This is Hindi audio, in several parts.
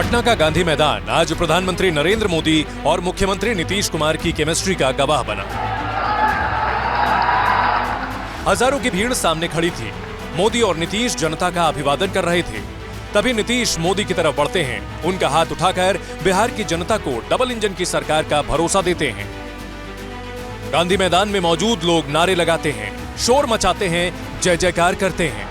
पटना का गांधी मैदान आज प्रधानमंत्री नरेंद्र मोदी और मुख्यमंत्री नीतीश कुमार की केमिस्ट्री का गवाह बना। हजारों की भीड़ सामने खड़ी थी। मोदी और नीतीश जनता का अभिवादन कर रहे थे। तभी नीतीश मोदी की तरफ बढ़ते हैं। उनका हाथ उठाकर बिहार की जनता को डबल इंजन की सरकार का भरोसा देते हैं। गांधी मैदान में मौजूद लोग नारे लगाते हैं, शोर मचाते हैं, जय जयकार करते हैं।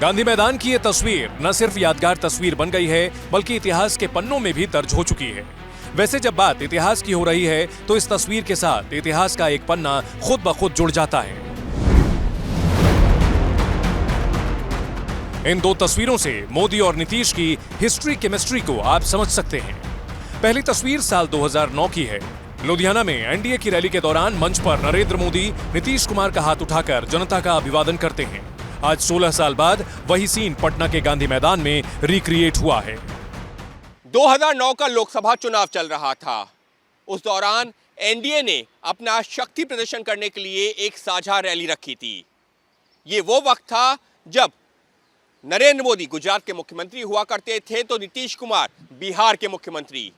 गांधी मैदान की ये तस्वीर न सिर्फ यादगार तस्वीर बन गई है, बल्कि इतिहास के पन्नों में भी दर्ज हो चुकी है। वैसे जब बात इतिहास की हो रही है तो इस तस्वीर के साथ इतिहास का एक पन्ना खुद ब खुद जुड़ जाता है। इन दो तस्वीरों से मोदी और नीतीश की हिस्ट्री केमिस्ट्री को आप समझ सकते हैं। पहली तस्वीर साल 2009 की है। लुधियाना में एनडीए की रैली के दौरान मंच पर नरेंद्र मोदी नीतीश कुमार का हाथ उठाकर जनता का अभिवादन करते हैं। आज 16 साल बाद वही सीन पटना के गांधी मैदान में रिक्रिएट हुआ है। 2009 का लोकसभा चुनाव चल रहा था। उस दौरान एनडीए ने अपना शक्ति प्रदर्शन करने के लिए एक साझा रैली रखी थी। ये वो वक्त था जब नरेंद्र मोदी गुजरात के मुख्यमंत्री हुआ करते थे तो नीतीश कुमार बिहार के मुख्यमंत्री।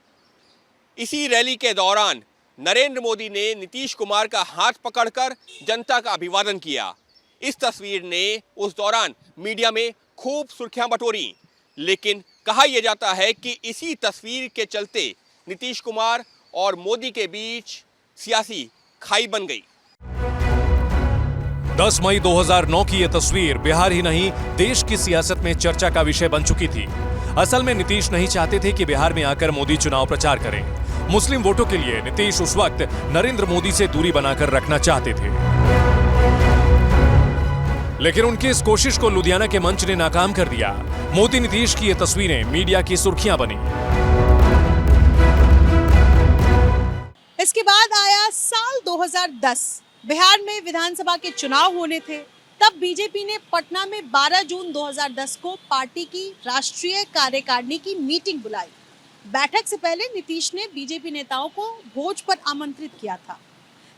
इसी रैली के दौरान नरेंद्र मोदी ने नीतीश कुमार का हाथ पकड़कर जनता का अभिवादन किया। इस तस्वीर ने उस दौरान मीडिया में खूब सुर्खियां बटोरी, लेकिन कहा यह जाता है कि इसी तस्वीर के चलते नीतीश कुमार और मोदी के बीच सियासी खाई बन गई। 10 मई 2009 की यह तस्वीर बिहार ही नहीं देश की सियासत में चर्चा का विषय बन चुकी थी। असल में नीतीश नहीं चाहते थे कि बिहार में आकर मोदी चुनाव प्रचार करें। मुस्लिम वोटों के लिए नीतीश उस वक्त नरेंद्र मोदी से दूरी बनाकर रखना चाहते थे, लेकिन उनकी इस कोशिश को लुधियाना के मंच ने नाकाम कर दिया। मोदी नीतीश की ये तस्वीरें मीडिया की सुर्खियां बनी। इसके बाद आया साल 2010। बिहार में विधानसभा के चुनाव होने थे। तब बीजेपी ने पटना में 12 जून 2010 को पार्टी की राष्ट्रीय कार्यकारिणी की मीटिंग बुलाई। बैठक से पहले नीतीश ने बीजेपी नेताओं को भोज पर आमंत्रित किया था,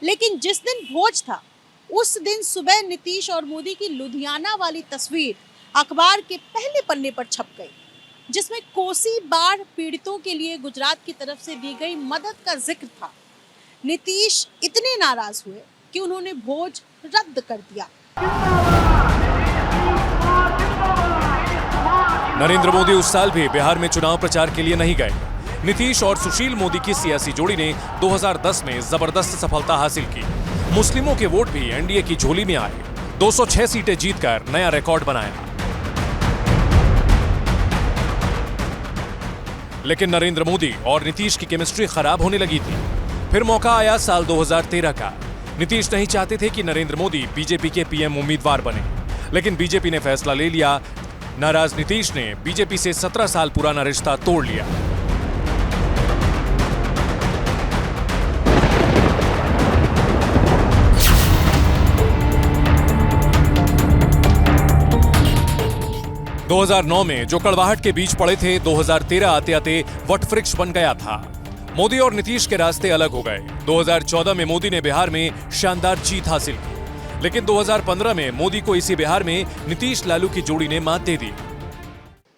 लेकिन जिस दिन भोज था उस दिन सुबह नीतीश और मोदी की लुधियाना वाली तस्वीर अखबार के पहले पन्ने पर छप गई, जिसमें कोसी बाढ़ पीड़ितों के लिए गुजरात की तरफ से दी गई मदद का जिक्र था। नीतीश इतने नाराज हुए कि उन्होंने भोज रद्द कर दिया। नरेंद्र मोदी उस साल भी बिहार में चुनाव प्रचार के लिए नहीं गए। नीतीश और सुशील मोदी की सियासी जोड़ी ने 2010 में जबरदस्त सफलता हासिल की। मुस्लिमों के वोट भी एनडीए की झोली में आए। 206 सीटें जीतकर नया रिकॉर्ड बनाया। लेकिन नरेंद्र मोदी और नीतीश की केमिस्ट्री खराब होने लगी थी। फिर मौका आया साल 2013 का। नीतीश नहीं चाहते थे कि नरेंद्र मोदी बीजेपी के पीएम उम्मीदवार बने, लेकिन बीजेपी ने फैसला ले लिया। नाराज नीतीश ने बीजेपी से 17 साल पुराना रिश्ता तोड़ लिया। – 2009 में जो कड़वाहट के बीच पड़े थे, 2013 आते आते वटवृक्ष बन गया था। मोदी और नीतीश के रास्ते अलग हो गए। 2014 में मोदी ने बिहार में शानदार जीत हासिल की, लेकिन 2015 में मोदी को इसी बिहार में नीतीश लालू की जोड़ी ने मात दे दी।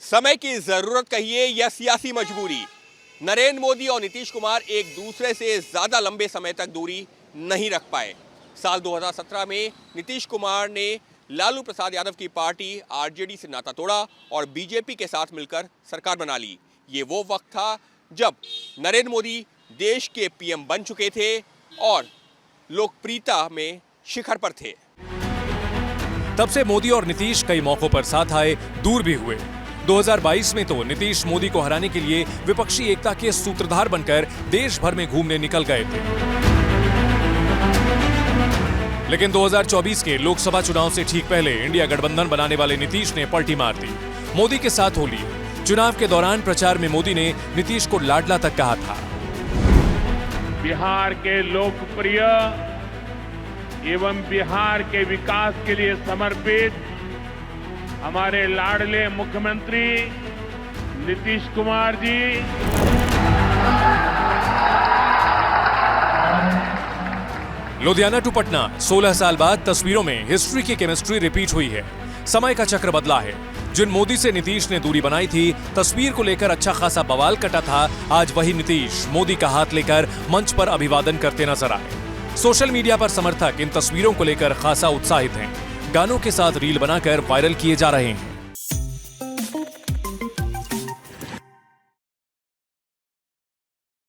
समय की जरूरत कहिए या सियासी मजबूरी, नरेंद्र मोदी और नीतीश कुमार एक दूसरे से ज्यादा लंबे समय तक दूरी नहीं रख पाए। साल 2017 में नीतीश कुमार ने लालू प्रसाद यादव की पार्टी आरजेडी से नाता तोड़ा और बीजेपी के साथ मिलकर सरकार बना ली। ये वो वक्त था जब नरेंद्र मोदी देश के पीएम बन चुके थे और लोकप्रियता में शिखर पर थे। तब से मोदी और नीतीश कई मौकों पर साथ आए, दूर भी हुए। 2022 में तो नीतीश मोदी को हराने के लिए विपक्षी एकता के सूत्रधार बनकर देश भर में घूमने निकल गए थे। लेकिन 2024 के लोकसभा चुनाव से ठीक पहले इंडिया गठबंधन बनाने वाले नीतीश ने पलटी मार दी, मोदी के साथ हो ली। चुनाव के दौरान प्रचार में मोदी ने नीतीश को लाडला तक कहा था। बिहार के लोकप्रिय एवं बिहार के विकास के लिए समर्पित हमारे लाडले मुख्यमंत्री नीतीश कुमार जी, लुधियाना टू पटना 16 साल बाद तस्वीरों में हिस्ट्री की केमिस्ट्री रिपीट हुई है। समय का चक्र बदला है। जिन मोदी से नीतीश ने दूरी बनाई थी, तस्वीर को लेकर अच्छा खासा बवाल कटा था, आज वही नीतीश मोदी का हाथ लेकर मंच पर अभिवादन करते नजर आए। सोशल मीडिया पर समर्थक इन तस्वीरों को लेकर खासा उत्साहित हैं। गानों के साथ रील बनाकर वायरल किए जा रहे हैं।